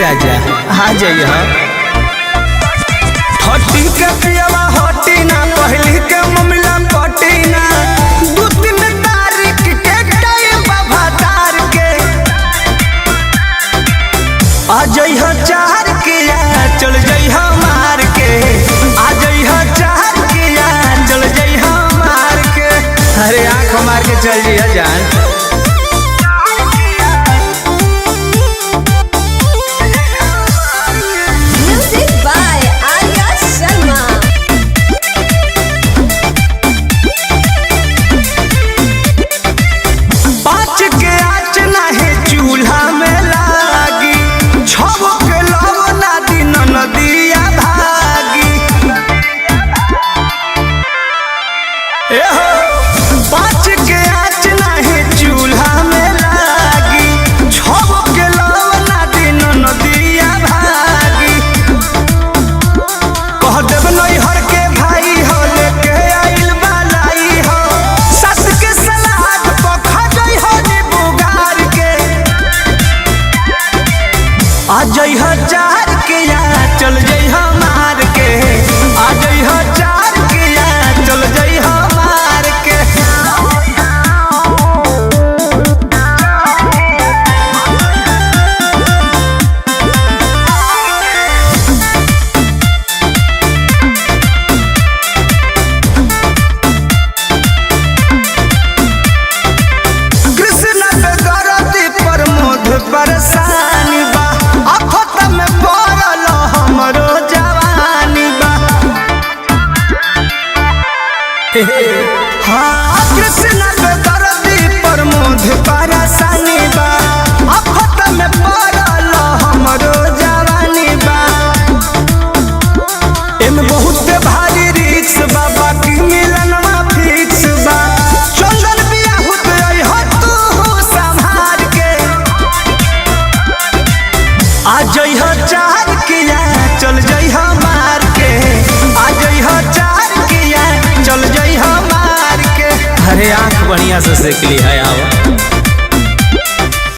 राजा आ जाइए। हटी के पियवा हटी ना पहली के ममिला पटी ना 2-3 तारीख के टाइम बाबा तार के आ जाइए 4 के चल जाइए मार के आ जाइए 4 के चल जाइए मार के। अरे आँख मार के चल जाइए जान। आ जाइए 4 के चल जाइए मार के आ जाइए 4 के चल जाइए मार के। कृष्ण पे गरती पर मोध परेशानी बा हमरो जवानी बा। हाँ कृष्ण पे दर्दी पर मोध परेशानी बा आफत में पड़ल हमरो जवानी बा। एमे बहुत भारी रिक्स बा बाकी मिलनवा फिक्स बा। चंदन बियाहुत रही तू संभाल के आ जाइए 4 के चल जाइए मार के आ जाइए 4 के चल जाइए मार के। अरे आँख बढ़िया से सेक ली है आओ।